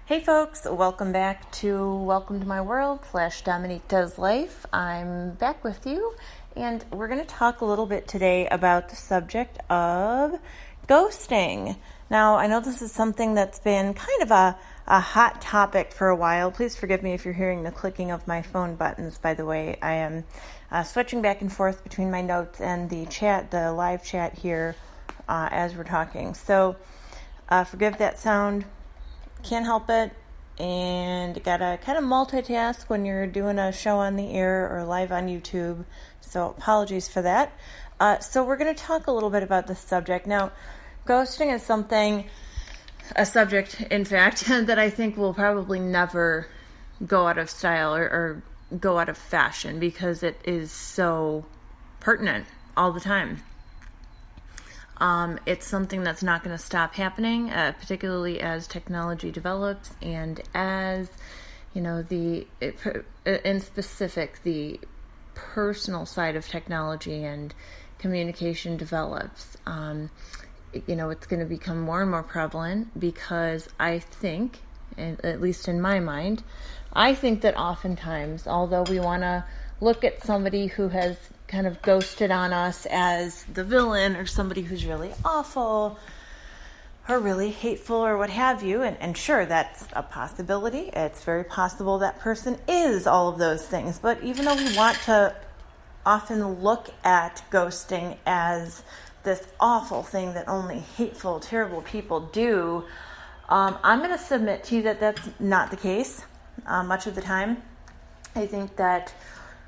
Hey folks, welcome to My World / Dominique Does Life. I'm back with you, and we're going to talk a little bit today about the subject of ghosting. Now, I know this is something that's been kind of a hot topic for a while. Please forgive me if you're hearing the clicking of my phone buttons, by the way. I am switching back and forth between my notes and the live chat here as we're talking. So forgive that sound. Can't help it, and gotta kind of multitask when you're doing a show on the air or live on YouTube, so apologies for that. So we're going to talk a little bit about this subject. Now, ghosting is a subject, in fact, that I think will probably never go out of style or go out of fashion because it is so pertinent all the time. It's something that's not going to stop happening, particularly as technology develops and as, in specific, the personal side of technology and communication develops. It's going to become more and more prevalent because I think, at least in my mind, I think that oftentimes, although we want to look at somebody who has kind of ghosted on us as the villain or somebody who's really awful or really hateful or what have you, and sure, that's a possibility. It's very possible that person is all of those things. But even though we want to often look at ghosting as this awful thing that only hateful, terrible people do, I'm going to submit to you that that's not the case much of the time. I think that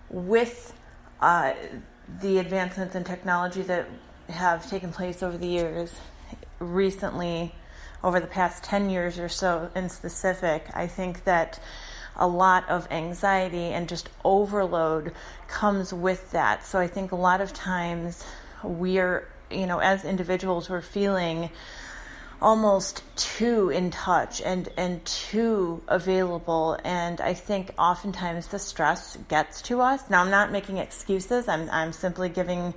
with the advancements in technology that have taken place over the years, recently, over the past 10 years or so in specific, I think that a lot of anxiety and just overload comes with that. So I think a lot of times we're, as individuals, we're feeling almost too in touch and too available, and I think oftentimes the stress gets to us. Now, I'm not making excuses. I'm simply giving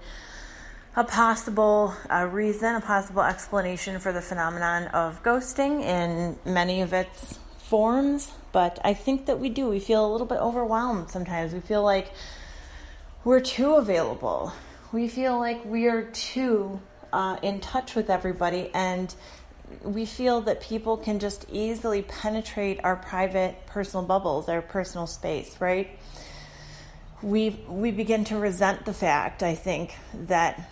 a possible reason, a possible explanation for the phenomenon of ghosting in many of its forms. But I think that we feel a little bit overwhelmed sometimes. We feel like we're too available. We feel like we are too in touch with everybody, and we feel that people can just easily penetrate our private personal bubbles, our personal space, right? We begin to resent the fact, I think, that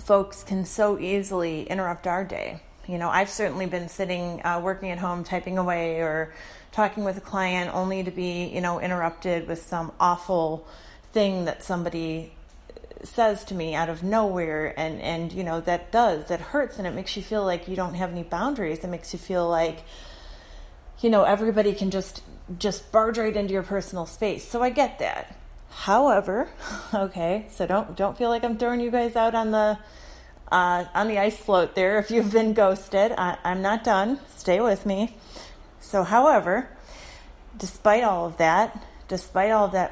folks can so easily interrupt our day. I've certainly been sitting, working at home, typing away or talking with a client only to be, interrupted with some awful thing that somebody says to me out of nowhere, and that hurts, and it makes you feel like you don't have any boundaries. It makes you feel like everybody can just barge right into your personal space. So I get that. However, okay, so don't feel like I'm throwing you guys out on the ice float there if you've been ghosted. I'm not done. Stay with me. So however, despite all of that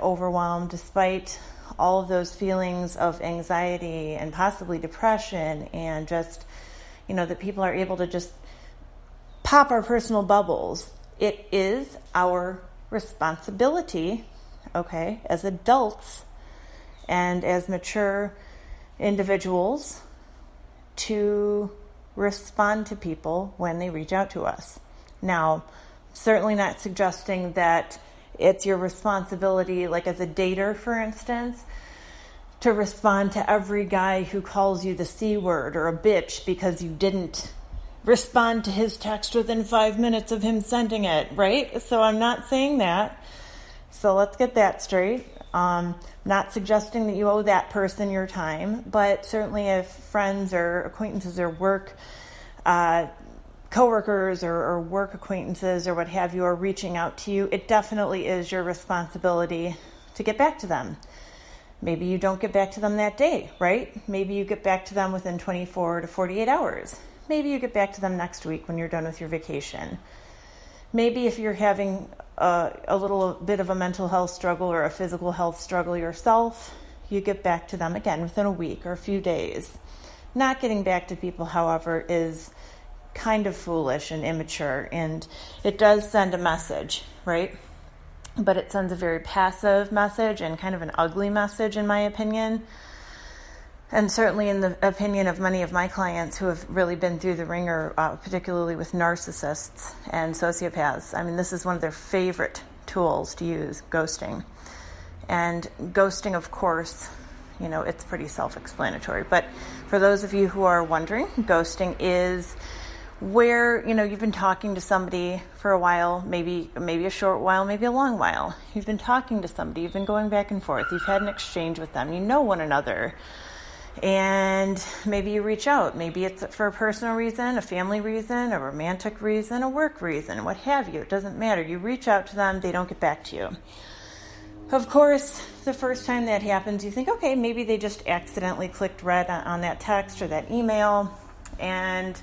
overwhelm, despite all of those feelings of anxiety and possibly depression, and just, that people are able to just pop our personal bubbles, it is our responsibility, okay, as adults and as mature individuals to respond to people when they reach out to us. Now, certainly not suggesting that it's your responsibility, like as a dater, for instance, to respond to every guy who calls you the C word or a bitch because you didn't respond to his text within 5 minutes of him sending it, right? So I'm not saying that. So let's get that straight. Not suggesting that you owe that person your time, but certainly if friends or acquaintances or work coworkers or work acquaintances or what have you are reaching out to you, it definitely is your responsibility to get back to them. Maybe you don't get back to them that day, right? Maybe you get back to them within 24 to 48 hours. Maybe you get back to them next week when you're done with your vacation. Maybe if you're having a little bit of a mental health struggle or a physical health struggle yourself, you get back to them again within a week or a few days. Not getting back to people, however, is kind of foolish and immature, and it does send a message, right? But it sends a very passive message and kind of an ugly message, in my opinion. And certainly in the opinion of many of my clients who have really been through the ringer, particularly with narcissists and sociopaths. I mean, this is one of their favorite tools to use, ghosting. And ghosting, of course, it's pretty self-explanatory. But for those of you who are wondering, ghosting is where, you've been talking to somebody for a while, maybe a short while, maybe a long while. You've been talking to somebody, you've been going back and forth, you've had an exchange with them, you know one another. And maybe you reach out. Maybe it's for a personal reason, a family reason, a romantic reason, a work reason, what have you. It doesn't matter. You reach out to them, they don't get back to you. Of course, the first time that happens, you think, okay, maybe they just accidentally clicked read on that text or that email, and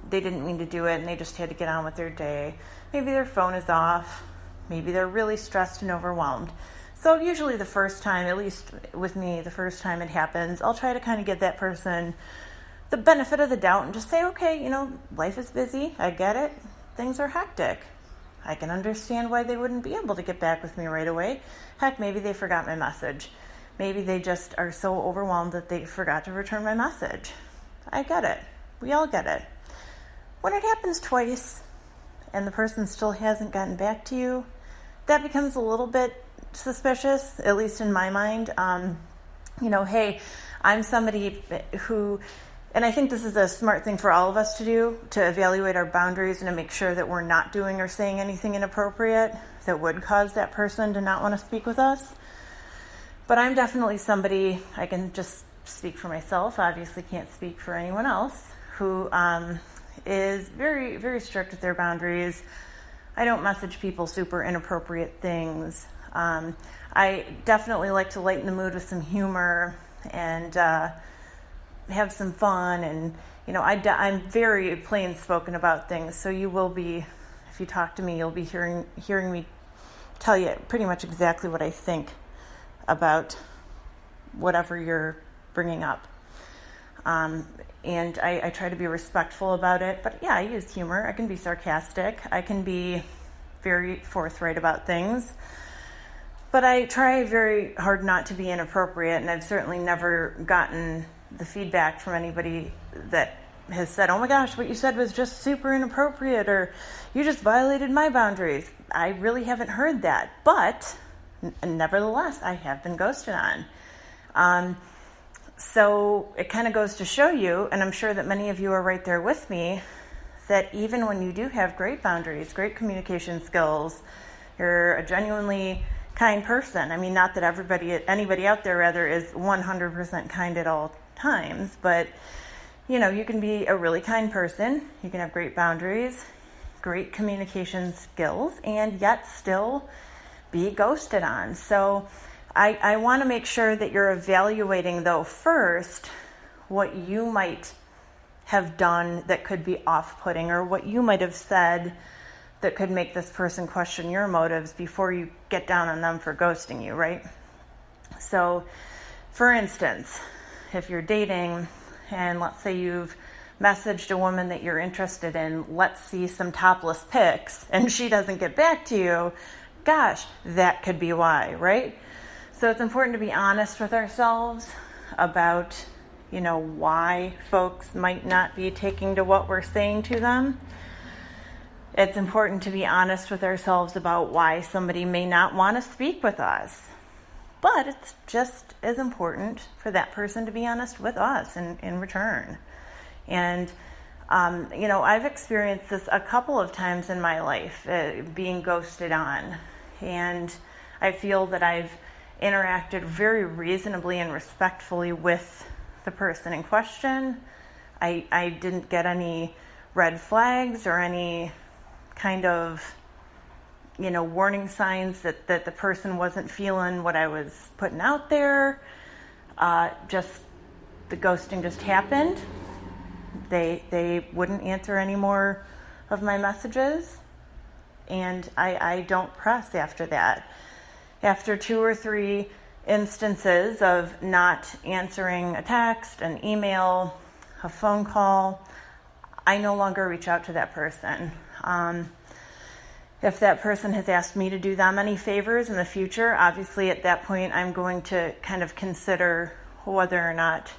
they didn't mean to do it, and they just had to get on with their day. Maybe their phone is off. Maybe they're really stressed and overwhelmed. So usually the first time, at least with me, the first time it happens, I'll try to kind of give that person the benefit of the doubt and just say, okay, life is busy. I get it. Things are hectic. I can understand why they wouldn't be able to get back with me right away. Heck, maybe they forgot my message. Maybe they just are so overwhelmed that they forgot to return my message. I get it. We all get it. When it happens twice and the person still hasn't gotten back to you, that becomes a little bit suspicious, at least in my mind. Hey, I'm somebody who, and I think this is a smart thing for all of us to do, to evaluate our boundaries and to make sure that we're not doing or saying anything inappropriate that would cause that person to not want to speak with us. But I'm definitely somebody, I can just speak for myself, obviously can't speak for anyone else, who is very, very strict with their boundaries. I don't message people super inappropriate things. I definitely like to lighten the mood with some humor and have some fun. And, I'm very plain spoken about things. So you will be, if you talk to me, you'll be hearing me tell you pretty much exactly what I think about whatever you're bringing up. And I try to be respectful about it. But yeah, I use humor. I can be sarcastic. I can be very forthright about things. But I try very hard not to be inappropriate, and I've certainly never gotten the feedback from anybody that has said, oh my gosh, what you said was just super inappropriate, or you just violated my boundaries. I really haven't heard that, but nevertheless, I have been ghosted on. So it kind of goes to show you, and I'm sure that many of you are right there with me, that even when you do have great boundaries, great communication skills, you're a genuinely kind person. I mean, not that anybody out there rather is 100% kind at all times, but you can be a really kind person. You can have great boundaries, great communication skills, and yet still be ghosted on. So I want to make sure that you're evaluating, though, first what you might have done that could be off-putting, or what you might have said that could make this person question your motives before you get down on them for ghosting you, right? So, for instance, if you're dating and let's say you've messaged a woman that you're interested in, let's see some topless pics, and she doesn't get back to you, gosh, that could be why, right? So it's important to be honest with ourselves about, why folks might not be taking to what we're saying to them. It's important to be honest with ourselves about why somebody may not want to speak with us. But it's just as important for that person to be honest with us in return. And, I've experienced this a couple of times in my life, being ghosted on. And I feel that I've interacted very reasonably and respectfully with the person in question. I didn't get any red flags or any kind of, warning signs that the person wasn't feeling what I was putting out there. Just the ghosting just happened. They wouldn't answer any more of my messages, and I don't press after that. After 2 or 3 instances of not answering a text, an email, a phone call, I no longer reach out to that person. If that person has asked me to do them any favors in the future, obviously at that point I'm going to kind of consider whether or not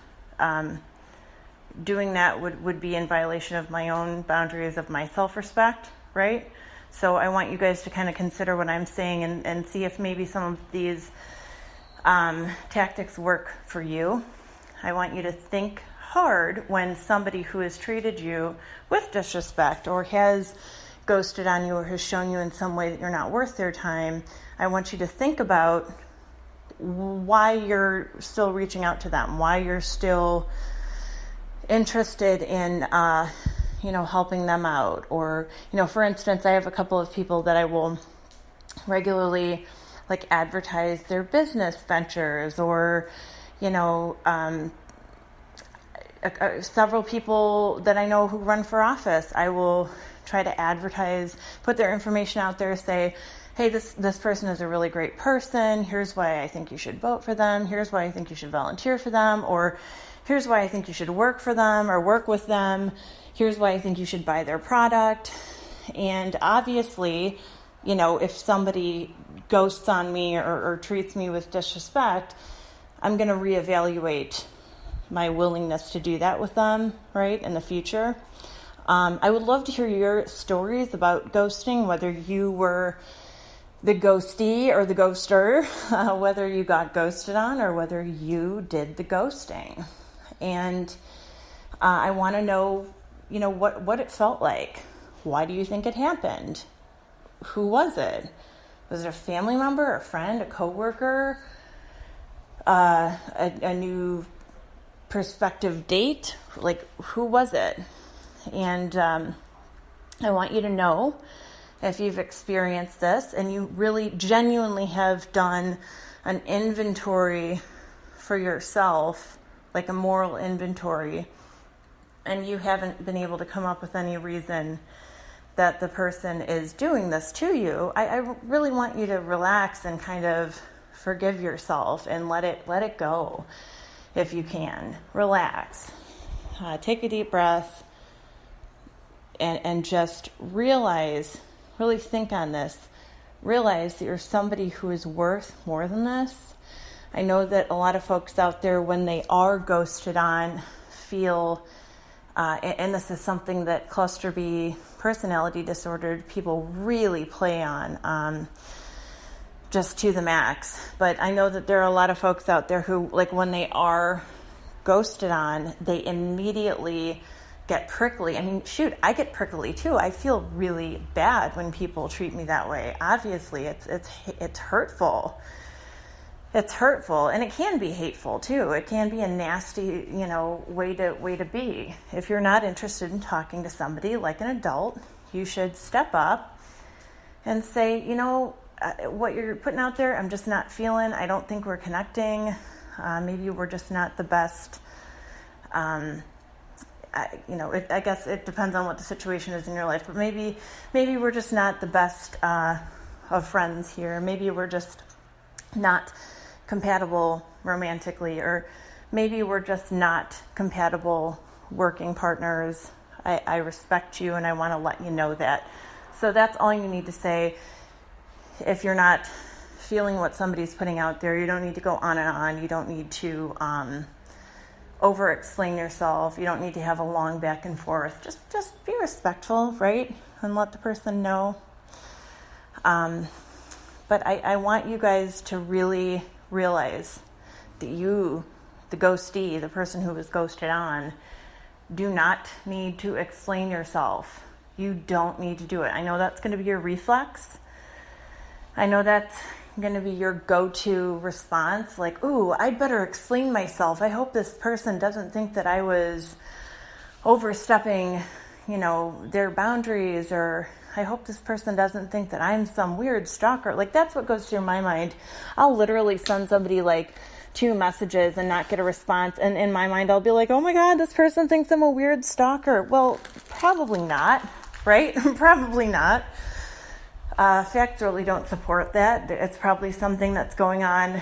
doing that would be in violation of my own boundaries of my self-respect, right? So I want you guys to kind of consider what I'm saying and see if maybe some of these tactics work for you. I want you to think hard when somebody who has treated you with disrespect or has ghosted on you or has shown you in some way that you're not worth their time. I want you to think about why you're still reaching out to them, why you're still interested in helping them out. Or, for instance, I have a couple of people that I will regularly advertise their business ventures, or several people that I know who run for office. I will try to advertise, put their information out there, say, hey, this person is a really great person. Here's why I think you should vote for them. Here's why I think you should volunteer for them. Or here's why I think you should work for them or work with them. Here's why I think you should buy their product. And obviously, if somebody ghosts on me or treats me with disrespect, I'm going to reevaluate my willingness to do that with them, right, in the future. I would love to hear your stories about ghosting, whether you were the ghostee or the ghoster, whether you got ghosted on or whether you did the ghosting. And I want to know, what it felt like. Why do you think it happened? Who was it? Was it a family member, a friend, a coworker, a new prospective date? Who was it? And I want you to know if you've experienced this and you really genuinely have done an inventory for yourself, like a moral inventory, and you haven't been able to come up with any reason that the person is doing this to you, I really want you to relax and kind of forgive yourself and let it go if you can. Relax. Take a deep breath and just really think on this. Realize that you're somebody who is worth more than this. I know that a lot of folks out there, when they are ghosted on, feel, and this is something that cluster B personality disordered people really play on, just to the max. But I know that there are a lot of folks out there who, when they are ghosted on, they immediately get prickly. I mean, shoot, I get prickly too. I feel really bad when people treat me that way. Obviously, it's hurtful. It's hurtful, and it can be hateful too. It can be a nasty, way to be. If you're not interested in talking to somebody like an adult, you should step up and say, what you're putting out there, I'm just not feeling. I don't think we're connecting. Maybe we're just not the best. I guess it depends on what the situation is in your life, but maybe we're just not the best of friends here. Maybe we're just not compatible romantically, or maybe we're just not compatible working partners. I respect you and I want to let you know that. So that's all you need to say. If you're not feeling what somebody's putting out there, you don't need to go on and on. You don't need to over-explain yourself. You don't need to have a long back and forth. Just be respectful, right? And let the person know. But I want you guys to really realize that you, the ghostee, the person who was ghosted on, do not need to explain yourself. You don't need to do it. I know that's going to be your reflex. I know that's going to be your go-to response, ooh, I'd better explain myself. I hope this person doesn't think that I was overstepping, their boundaries, or I hope this person doesn't think that I'm some weird stalker. That's what goes through my mind. I'll literally send somebody 2 messages and not get a response. And in my mind, I'll be like, oh my God, this person thinks I'm a weird stalker. Well, probably not, right? Probably not. Facts really don't support that. It's probably something that's going on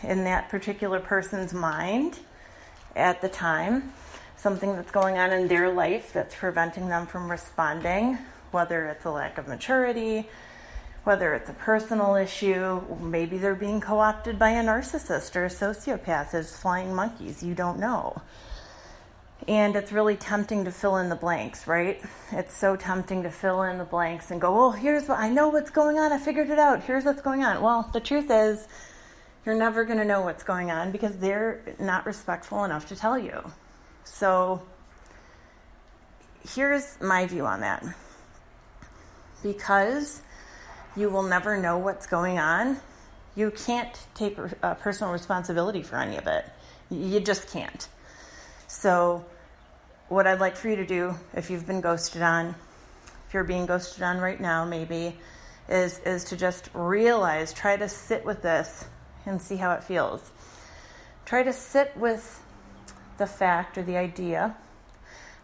in that particular person's mind at the time. something that's going on in their life that's preventing them from responding, whether it's a lack of maturity, whether it's a personal issue, maybe they're being co-opted by a narcissist or a sociopath as flying monkeys, you don't know. And it's really tempting to fill in the blanks, right? It's so tempting to fill in the blanks and go, well, here's what I know what's going on. I figured it out. Here's what's going on. Well, the truth is, you're never going to know what's going on because they're not respectful enough to tell you. So here's my view on that. Because you will never know what's going on, you can't take personal responsibility for any of it. You just can't. So what I'd like for you to do, if you've been ghosted on, if you're being ghosted on right now maybe, is to just realize, try to sit with this and see how it feels. Try to sit with the fact or the idea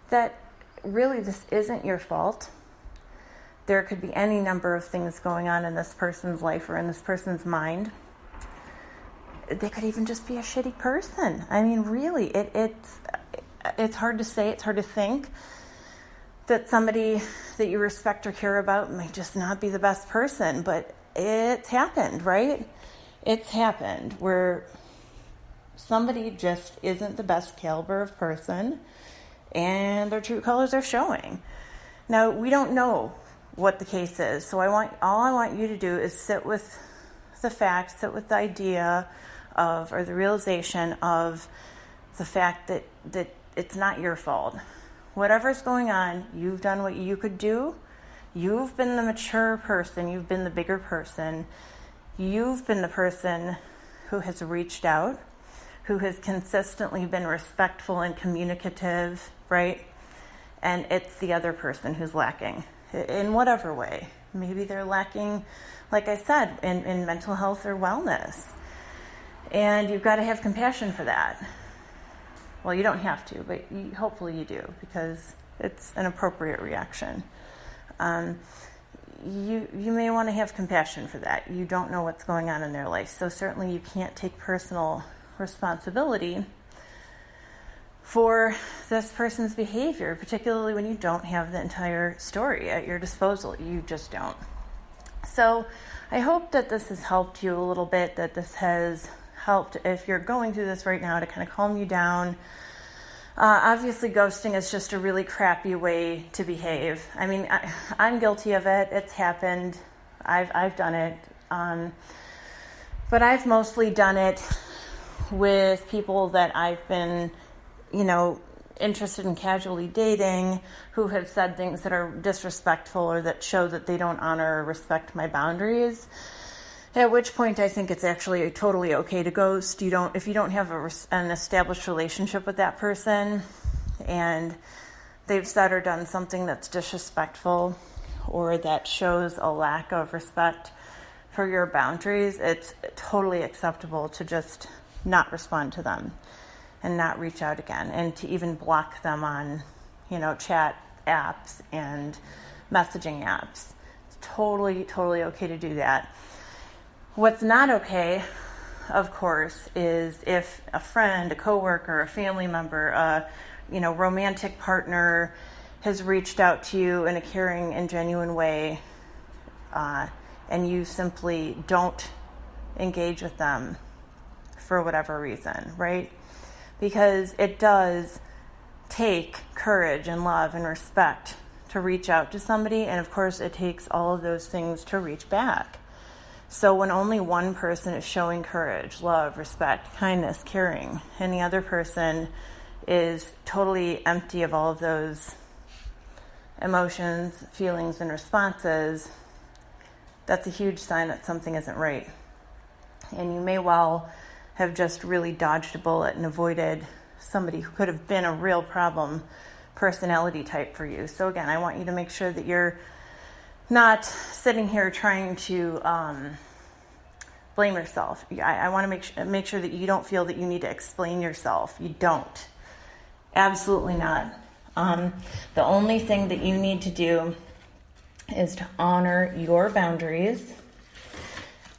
that really this isn't your fault. There could be any number of things going on in this person's life or in this person's mind. They could even just be a shitty person. I mean, really, it's hard to say, it's hard to think that somebody that you respect or care about might just not be the best person, but it's happened, right? It's happened where somebody just isn't the best caliber of person and their true colors are showing. Now, we don't know what the case is. So all I want you to do is sit with the facts, sit with the idea of, or the realization of the fact that it's not your fault. Whatever's going on, you've done what you could do. You've been the mature person. You've been the bigger person. You've been the person who has reached out, who has consistently been respectful and communicative, right? And it's the other person who's lacking. In whatever way. Maybe they're lacking, like I said, in mental health or wellness. And you've got to have compassion for that. Well, you don't have to, but hopefully you do, because it's an appropriate reaction. You may want to have compassion for that. You don't know what's going on in their life, so certainly you can't take personal responsibility for this person's behavior, particularly when you don't have the entire story at your disposal. You just don't. So I hope that this has helped you a little bit, that this has helped, if you're going through this right now, to kind of calm you down. Obviously, ghosting is just a really crappy way to behave. I mean, I'm guilty of it. It's happened. I've done it. But I've mostly done it with people that I've been interested in casually dating, who have said things that are disrespectful or that show that they don't honor or respect my boundaries. At which point I think it's actually totally okay to ghost. If you don't have an established relationship with that person and they've said or done something that's disrespectful or that shows a lack of respect for your boundaries, it's totally acceptable to just not respond to them and not reach out again, and to even block them on, chat apps and messaging apps. It's totally, totally okay to do that. What's not okay, of course, is if a friend, a coworker, a family member, a romantic partner has reached out to you in a caring and genuine way, and you simply don't engage with them for whatever reason, right? Because it does take courage and love and respect to reach out to somebody, and of course it takes all of those things to reach back. So when only one person is showing courage, love, respect, kindness, caring, and the other person is totally empty of all of those emotions, feelings, and responses, that's a huge sign that something isn't right. And you may well have just really dodged a bullet and avoided somebody who could have been a real problem personality type for you. So again, I want you to make sure that you're not sitting here trying to blame yourself. I want to make sure that you don't feel that you need to explain yourself. You don't. Absolutely not. The only thing that you need to do is to honor your boundaries,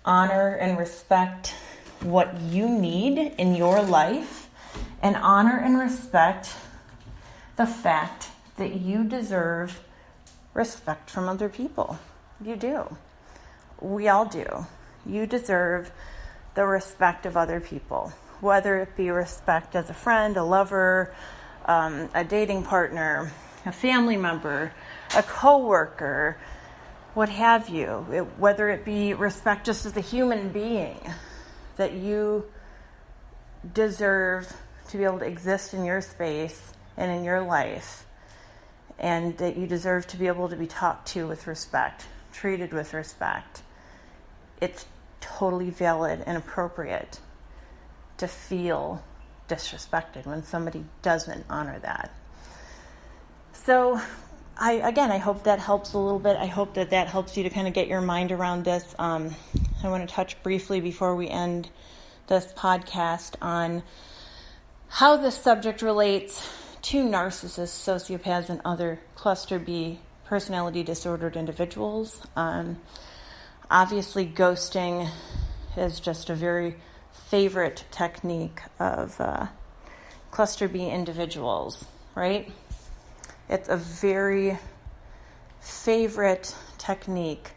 honor and respect what you need in your life, and honor and respect the fact that you deserve respect from other people. You do. We all do. You deserve the respect of other people, whether it be respect as a friend, a lover, a dating partner, a family member, a coworker, what have you. Whether it be respect just as a human being, that you deserve to be able to exist in your space and in your life, and that you deserve to be able to be talked to with respect, treated with respect. It's totally valid and appropriate to feel disrespected when somebody doesn't honor that. So I hope that helps a little bit. I hope that helps you to kind of get your mind around this. I want to touch briefly before we end this podcast on how this subject relates to narcissists, sociopaths, and other cluster B personality disordered individuals. Obviously, ghosting is just a very favorite technique of cluster B individuals, right? It's a very favorite technique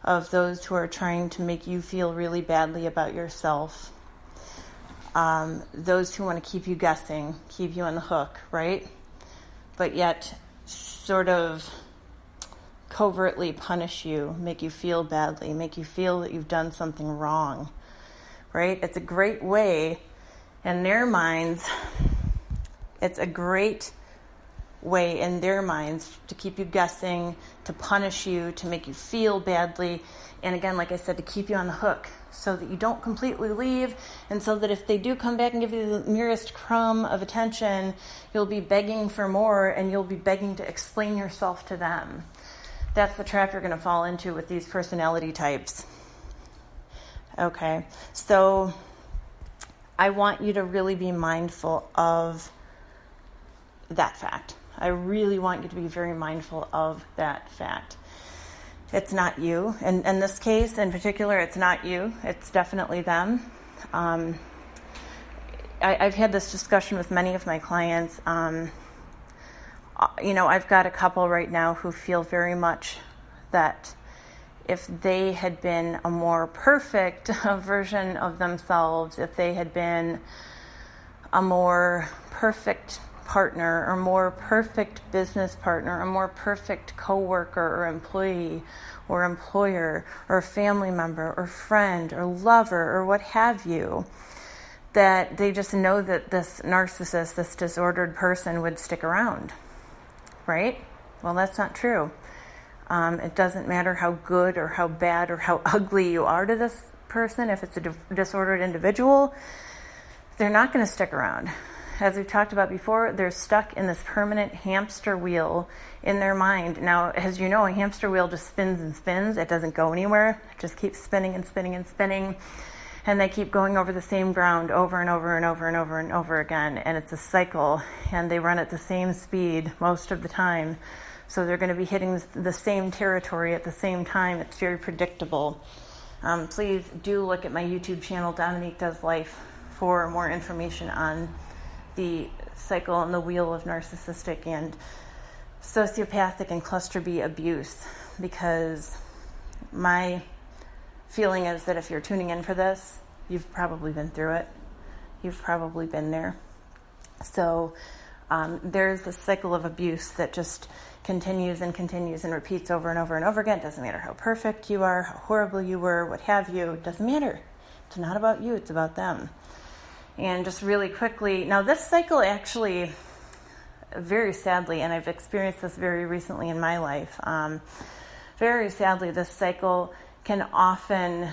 of those who are trying to make you feel really badly about yourself. Those who want to keep you guessing, keep you on the hook, right? But yet sort of covertly punish you, make you feel badly, make you feel that you've done something wrong, right? It's a great way in their minds, to keep you guessing, to punish you, to make you feel badly, and again, like I said, to keep you on the hook so that you don't completely leave, and so that if they do come back and give you the merest crumb of attention, you'll be begging for more, and you'll be begging to explain yourself to them. That's the trap you're going to fall into with these personality types. Okay, so I want you to really be mindful of that fact. I really want you to be very mindful of that fact. It's not you. And in this case, in particular, it's not you. It's definitely them. I've had this discussion with many of my clients. I've got a couple right now who feel very much that if they had been a more perfect version of themselves, if they had been a more perfect partner, or more perfect business partner, a more perfect coworker or employee or employer or family member or friend or lover or what have you, that they just know that this narcissist, this disordered person would stick around, right? Well, that's not true. It doesn't matter how good or how bad or how ugly you are to this person. If it's a disordered individual, they're not going to stick around. As we've talked about before, they're stuck in this permanent hamster wheel in their mind. Now, as you know, a hamster wheel just spins and spins. It doesn't go anywhere. It just keeps spinning and spinning and spinning. And they keep going over the same ground over and over and over and over and over again. And it's a cycle. And they run at the same speed most of the time. So they're going to be hitting the same territory at the same time. It's very predictable. Please do look at my YouTube channel, Dominique Does Life, for more information on the cycle and the wheel of narcissistic and sociopathic and cluster B abuse, because my feeling is that if you're tuning in for this, you've probably been through it. You've probably been there. So there's this cycle of abuse that just continues and continues and repeats over and over and over again. It doesn't matter how perfect you are, how horrible you were, what have you. It doesn't matter. It's not about you. It's about them. And just really quickly, now this cycle actually, very sadly, and I've experienced this very recently in my life, very sadly, this cycle can often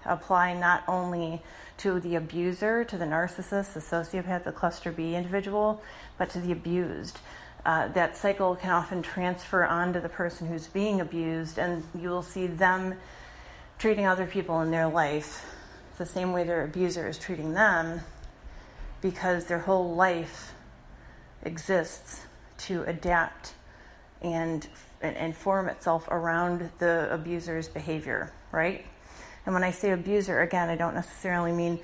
apply not only to the abuser, to the narcissist, the sociopath, the cluster B individual, but to the abused. That cycle can often transfer onto the person who's being abused, and you will see them treating other people in their life the same way their abuser is treating them, because their whole life exists to adapt and form itself around the abuser's behavior, right? And when I say abuser, again, I don't necessarily mean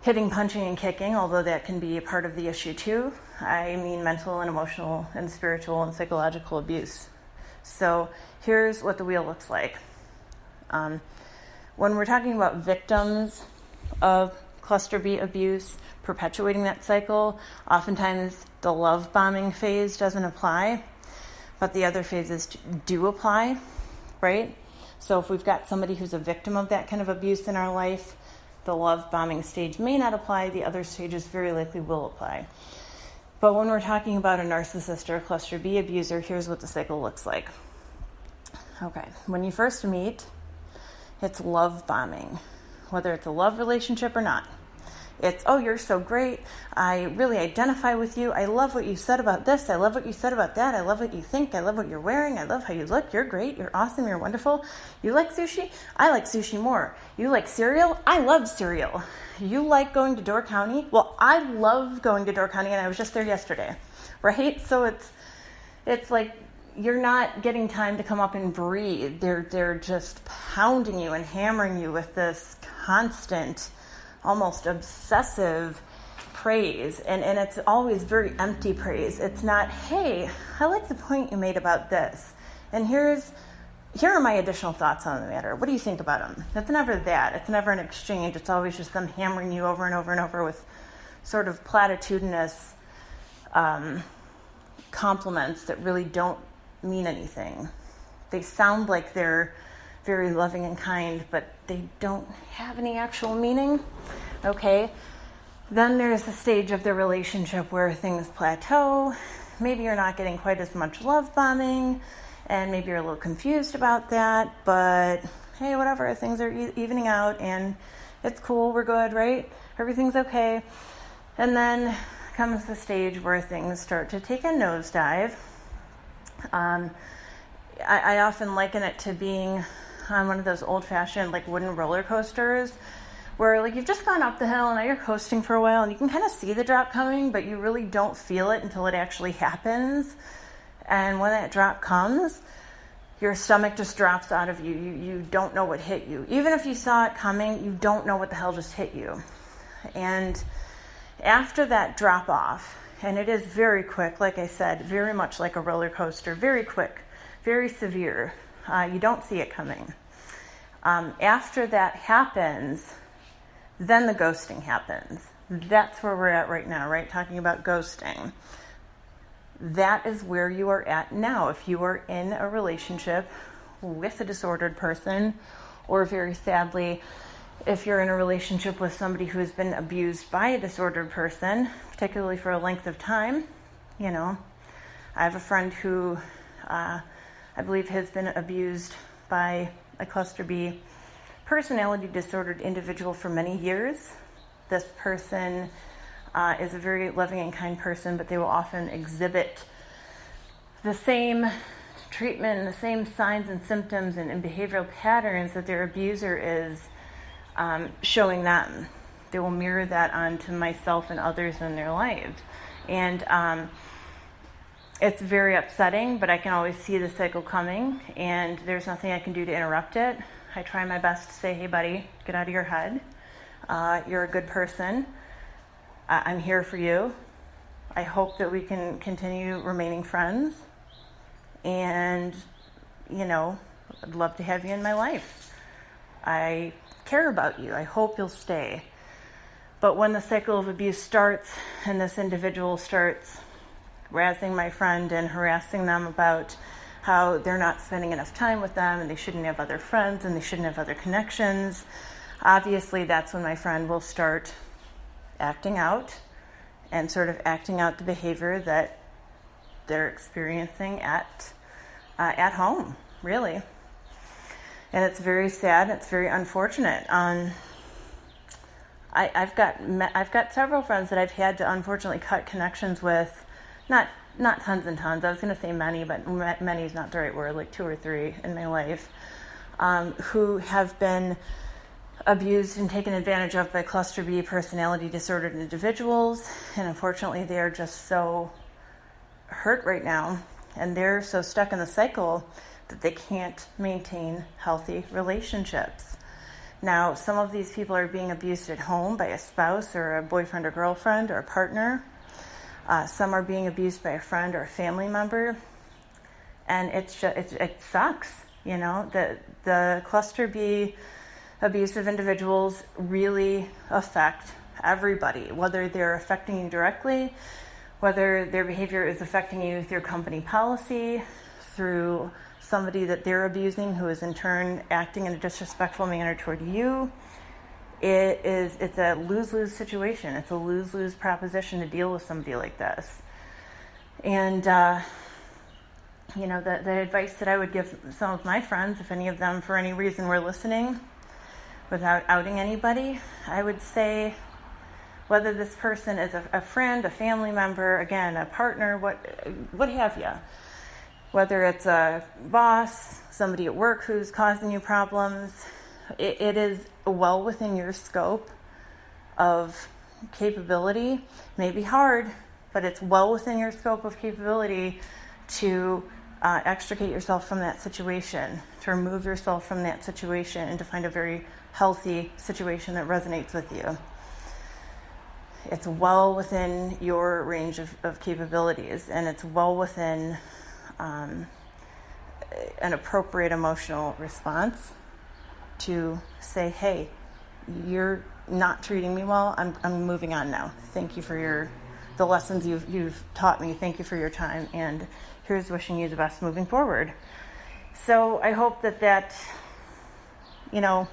hitting, punching, and kicking, although that can be a part of the issue too. I mean mental and emotional and spiritual and psychological abuse. So here's what the wheel looks like. When we're talking about victims of cluster B abuse, perpetuating that cycle, oftentimes the love bombing phase doesn't apply, but the other phases do apply, right? So if we've got somebody who's a victim of that kind of abuse in our life, the love bombing stage may not apply, the other stages very likely will apply. But when we're talking about a narcissist or a cluster B abuser, here's what the cycle looks like. Okay, when you first meet, it's love bombing, whether it's a love relationship or not. It's, oh, you're so great. I really identify with you. I love what you said about this. I love what you said about that. I love what you think. I love what you're wearing. I love how you look. You're great. You're awesome. You're wonderful. You like sushi? I like sushi more. You like cereal? I love cereal. You like going to Door County? Well, I love going to Door County, and I was just there yesterday, right? So it's like you're not getting time to come up and breathe. They're just pounding you and hammering you with this constant, almost obsessive praise. And it's always very empty praise. It's not, hey, I like the point you made about this. And here are my additional thoughts on the matter. What do you think about them? It's never that. It's never an exchange. It's always just them hammering you over and over and over with sort of platitudinous compliments that really don't mean anything. They sound like they're very loving and kind, but they don't have any actual meaning. Okay. Then there's the stage of the relationship where things plateau. Maybe you're not getting quite as much love bombing, and maybe you're a little confused about that, but hey, whatever, things are evening out and it's cool, we're good, right? Everything's okay. And then comes the stage where things start to take a nosedive. I often liken it to being on one of those old-fashioned like wooden roller coasters where like you've just gone up the hill and now you're coasting for a while and you can kind of see the drop coming, but you really don't feel it until it actually happens. And when that drop comes, your stomach just drops out of you. You don't know what hit you. Even if you saw it coming, you don't know what the hell just hit you. And after that drop off, and it is very quick, like I said, very much like a roller coaster, very quick, very severe. You don't see it coming. After that happens, then the ghosting happens. That's where we're at right now, right? Talking about ghosting. That is where you are at now. If you are in a relationship with a disordered person, or very sadly, if you're in a relationship with somebody who has been abused by a disordered person, particularly for a length of time, you know, I have a friend who I believe has been abused by a cluster B personality disordered individual for many years. This person is a very loving and kind person, but they will often exhibit the same treatment and the same signs and symptoms and behavioral patterns that their abuser is showing them. They will mirror that onto myself and others in their lives. And it's very upsetting, but I can always see the cycle coming, and there's nothing I can do to interrupt it. I try my best to say, hey, buddy, get out of your head. You're a good person. I'm here for you. I hope that we can continue remaining friends. And, you know, I'd love to have you in my life. I care about you. I hope you'll stay. But when the cycle of abuse starts and this individual starts razzing my friend and harassing them about how they're not spending enough time with them and they shouldn't have other friends and they shouldn't have other connections, obviously that's when my friend will start acting out and sort of acting out the behavior that they're experiencing at home, really. And it's very sad. It's very unfortunate. I've got several friends that I've had to unfortunately cut connections with, not tons and tons. I was going to say many, but many is not the right word. Like 2 or 3 in my life, who have been abused and taken advantage of by cluster B personality disordered individuals, and unfortunately they are just so hurt right now, and they're so stuck in the cycle that they can't maintain healthy relationships. Now, some of these people are being abused at home by a spouse or a boyfriend or girlfriend or a partner. Some are being abused by a friend or a family member. And it sucks, you know. The cluster B abusive individuals really affect everybody, whether they're affecting you directly, whether their behavior is affecting you through company policy, through somebody that they're abusing who is in turn acting in a disrespectful manner toward you. It's a lose-lose situation. It's a lose-lose proposition to deal with somebody like this. And you know, the advice that I would give some of my friends, if any of them for any reason were listening, without outing anybody, I would say, whether this person is a friend, a family member, again, a partner, what have you, whether it's a boss, somebody at work who's causing you problems, it is well within your scope of capability. It may be hard, but it's well within your scope of capability to extricate yourself from that situation, to remove yourself from that situation, and to find a very healthy situation that resonates with you. It's well within your range of capabilities, and it's well within an appropriate emotional response to say, hey, you're not treating me well, I'm moving on now. Thank you for the lessons you've taught me. Thank you for your time, and here's wishing you the best moving forward. So I hope that you know,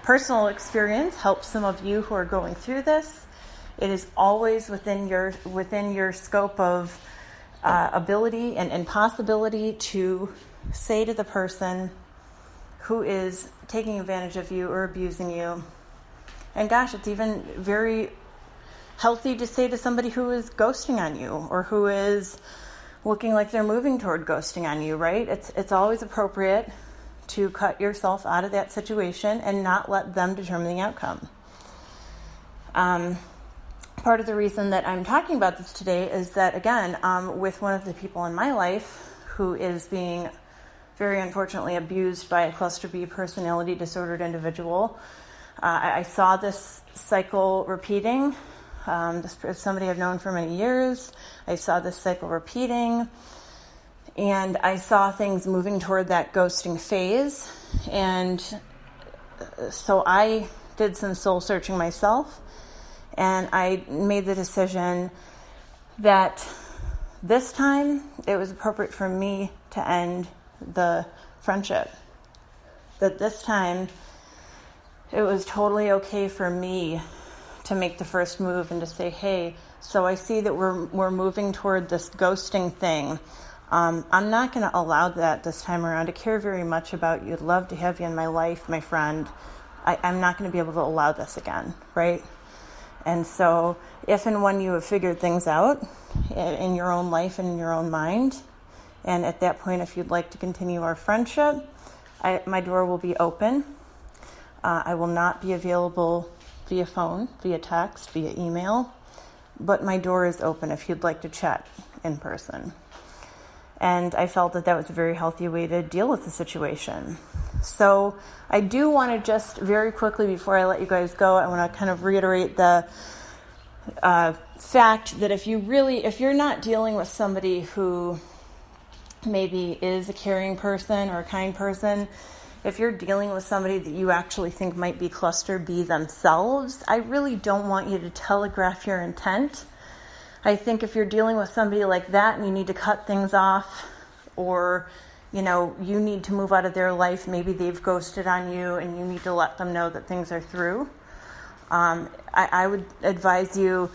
personal experience helps some of you who are going through this. It is always within your scope of ability and possibility to say to the person who is taking advantage of you or abusing you, and gosh, it's even very healthy to say to somebody who is ghosting on you or who is looking like they're moving toward ghosting on you, right? It's always appropriate to cut yourself out of that situation and not let them determine the outcome. Part of the reason that I'm talking about this today is that, again, with one of the people in my life who is being very unfortunately abused by a cluster B personality disordered individual, I saw this cycle repeating. This is somebody I've known for many years. I saw this cycle repeating, and I saw things moving toward that ghosting phase. And so I did some soul searching myself, and I made the decision that this time it was appropriate for me to end the friendship. That this time it was totally okay for me to make the first move and to say, hey, so I see that we're moving toward this ghosting thing. I'm not going to allow that this time around. I care very much about you. I'd love to have you in my life, my friend. I'm not going to be able to allow this again, right? And so if and when you have figured things out in your own life and in your own mind, and at that point, if you'd like to continue our friendship, my door will be open. I will not be available via phone, via text, via email, but my door is open if you'd like to chat in person. And I felt that was a very healthy way to deal with the situation. So I do want to just very quickly, before I let you guys go, I want to kind of reiterate the fact that if you're not dealing with somebody who maybe is a caring person or a kind person, if you're dealing with somebody that you actually think might be cluster B themselves, I really don't want you to telegraph your intent. I think if you're dealing with somebody like that and you need to cut things off, or you need to move out of their life, maybe they've ghosted on you and you need to let them know that things are through, I would advise you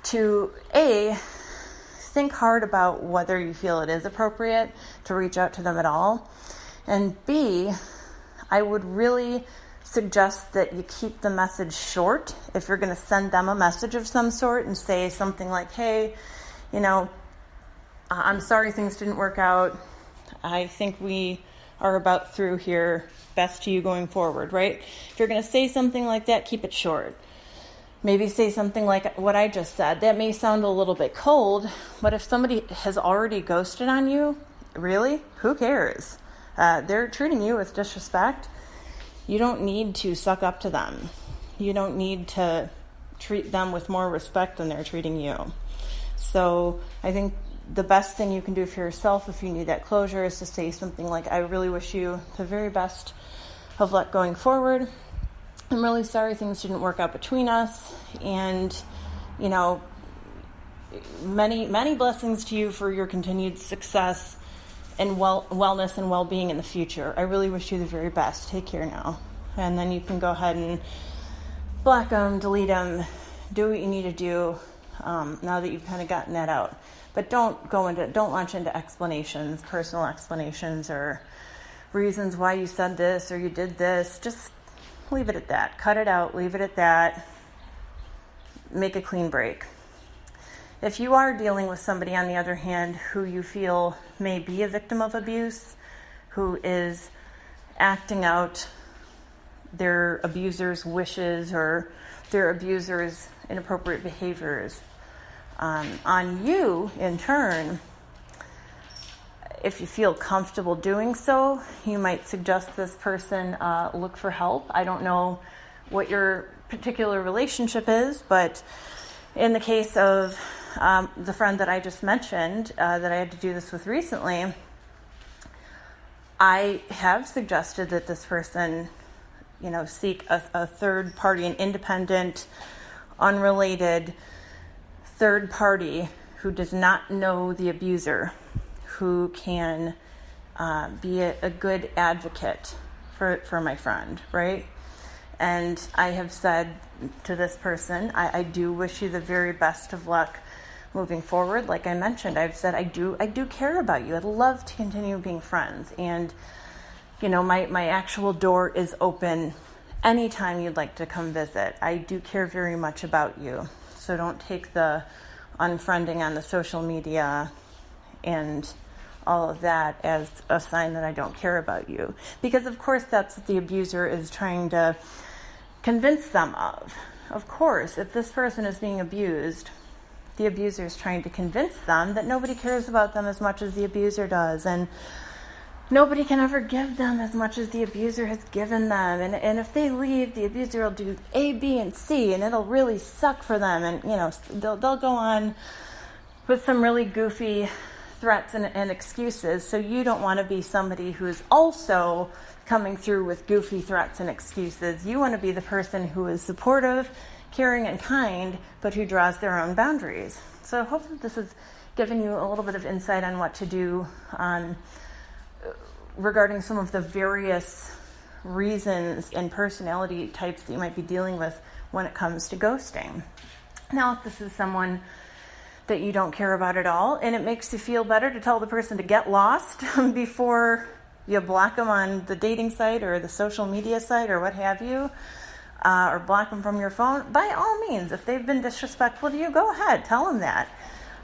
to think hard about whether you feel it is appropriate to reach out to them at all. And B, I would really suggest that you keep the message short. If you're going to send them a message of some sort and say something like, hey, I'm sorry things didn't work out. I think we are about through here. Best to you going forward, right? If you're going to say something like that, keep it short. Maybe say something like what I just said. That may sound a little bit cold, but if somebody has already ghosted on you, really, who cares? They're treating you with disrespect, you don't need to suck up to them. You don't need to treat them with more respect than they're treating you. So I think the best thing you can do for yourself if you need that closure is to say something like, I really wish you the very best of luck going forward. I'm really sorry things didn't work out between us, and many blessings to you for your continued success and wellness and well-being in the future. I really wish you the very best. Take care now. And then you can go ahead and block them, delete them, do what you need to do now that you've kind of gotten that out. But don't launch into explanations, personal explanations, or reasons why you said this or you did this. Just leave it at that. Cut it out, leave it at that. Make a clean break. If you are dealing with somebody, on the other hand, who you feel may be a victim of abuse, who is acting out their abuser's wishes or their abuser's inappropriate behaviors on you, in turn, if you feel comfortable doing so, you might suggest this person look for help. I don't know what your particular relationship is, but in the case of the friend that I just mentioned that I had to do this with recently, I have suggested that this person, seek a third party, an independent, unrelated third party who does not know the abuser, who can be a good advocate for my friend, right? And I have said to this person, I do wish you the very best of luck moving forward. Like I mentioned, I've said I do care about you. I'd love to continue being friends. And, my actual door is open anytime you'd like to come visit. I do care very much about you. So don't take the unfriending on the social media and all of that as a sign that I don't care about you. Because, of course, that's what the abuser is trying to convince them of. Of course, if this person is being abused, the abuser is trying to convince them that nobody cares about them as much as the abuser does, and nobody can ever give them as much as the abuser has given them. And if they leave, the abuser will do A, B, and C, and it'll really suck for them. And, they'll go on with some really goofy threats and excuses. So you don't want to be somebody who's also coming through with goofy threats and excuses. You want to be the person who is supportive, caring, and kind, but who draws their own boundaries. So I hope that this has given you a little bit of insight on what to do regarding some of the various reasons and personality types that you might be dealing with when it comes to ghosting. Now, if this is someone that you don't care about at all, and it makes you feel better to tell the person to get lost before you block them on the dating site or the social media site or what have you, or block them from your phone, by all means, if they've been disrespectful to you, go ahead, tell them that.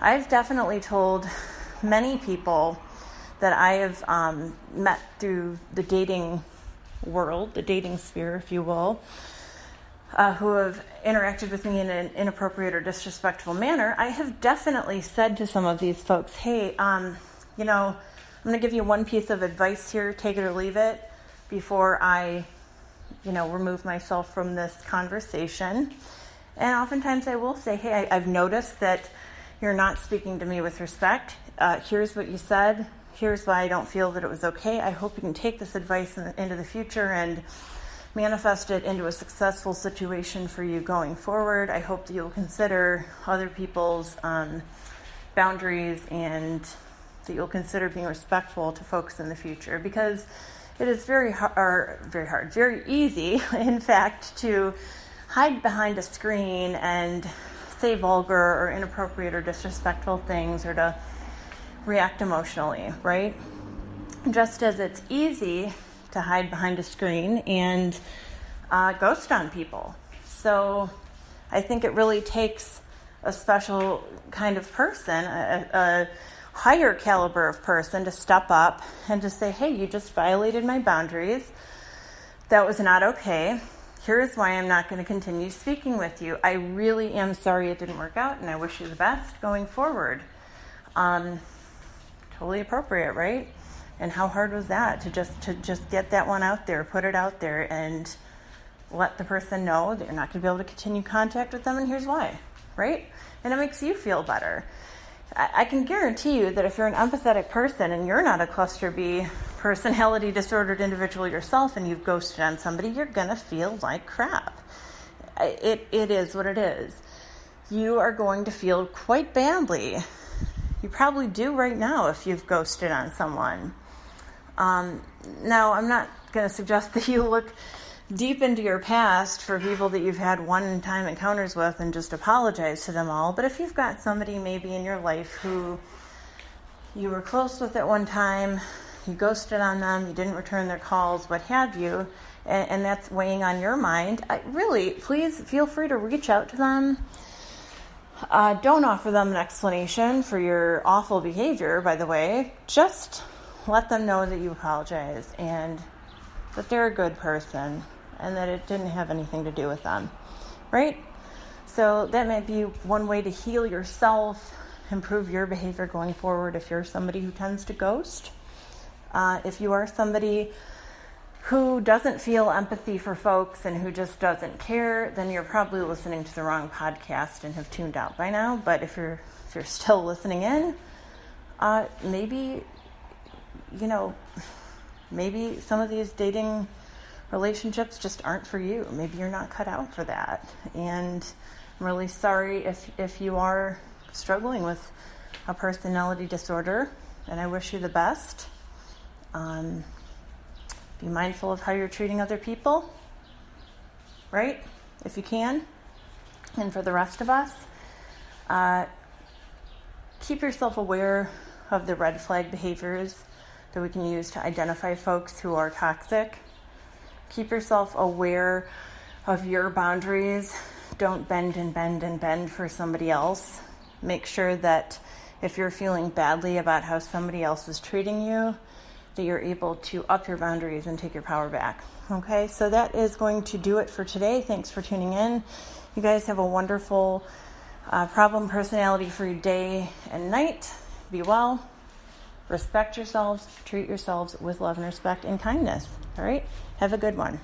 I've definitely told many people that I have met through the dating world, the dating sphere, if you will, who have interacted with me in an inappropriate or disrespectful manner. I have definitely said to some of these folks, hey, I'm going to give you one piece of advice here, take it or leave it, before I, remove myself from this conversation. And oftentimes I will say, hey, I've noticed that you're not speaking to me with respect. Here's what you said. Here's why I don't feel that it was okay. I hope you can take this advice into the future and manifest it into a successful situation for you going forward. I hope that you'll consider other people's boundaries and that you'll consider being respectful to folks in the future, because it is very easy, in fact, to hide behind a screen and say vulgar or inappropriate or disrespectful things, or to react emotionally, right? Just as it's easy to hide behind a screen and ghost on people. So I think it really takes a special kind of person, a higher caliber of person, to step up and to say, hey, you just violated my boundaries. That was not okay. Here's why I'm not going to continue speaking with you. I really am sorry it didn't work out, and I wish you the best going forward. Totally appropriate, right? And how hard was that to just get that one out there, put it out there, and let the person know that you're not going to be able to continue contact with them, and here's why, right? And it makes you feel better. I can guarantee you that if you're an empathetic person and you're not a cluster B personality disordered individual yourself and you've ghosted on somebody, you're going to feel like crap. It is what it is. You are going to feel quite badly. You probably do right now if you've ghosted on someone. Now, I'm not going to suggest that you look deep into your past for people that you've had one-time encounters with and just apologize to them all. But if you've got somebody maybe in your life who you were close with at one time, you ghosted on them, you didn't return their calls, what have you, and that's weighing on your mind, please feel free to reach out to them. Don't offer them an explanation for your awful behavior, by the way. Just let them know that you apologize and that they're a good person and that it didn't have anything to do with them, right? So that might be one way to heal yourself, improve your behavior going forward if you're somebody who tends to ghost. If you are somebody who doesn't feel empathy for folks and who just doesn't care, then you're probably listening to the wrong podcast and have tuned out by now. But if you're still listening in, maybe some of these dating relationships just aren't for you. Maybe you're not cut out for that. And I'm really sorry if you are struggling with a personality disorder, and I wish you the best. Be mindful of how you're treating other people, right? If you can. And for the rest of us, keep yourself aware of the red flag behaviors that we can use to identify folks who are toxic. Keep yourself aware of your boundaries. Don't bend and bend and bend for somebody else. Make sure that if you're feeling badly about how somebody else is treating you, that you're able to up your boundaries and take your power back. Okay, so that is going to do it for today. Thanks for tuning in. You guys have a wonderful problem personality-free day and night. Be well. Respect yourselves. Treat yourselves with love and respect and kindness. All right? Have a good one.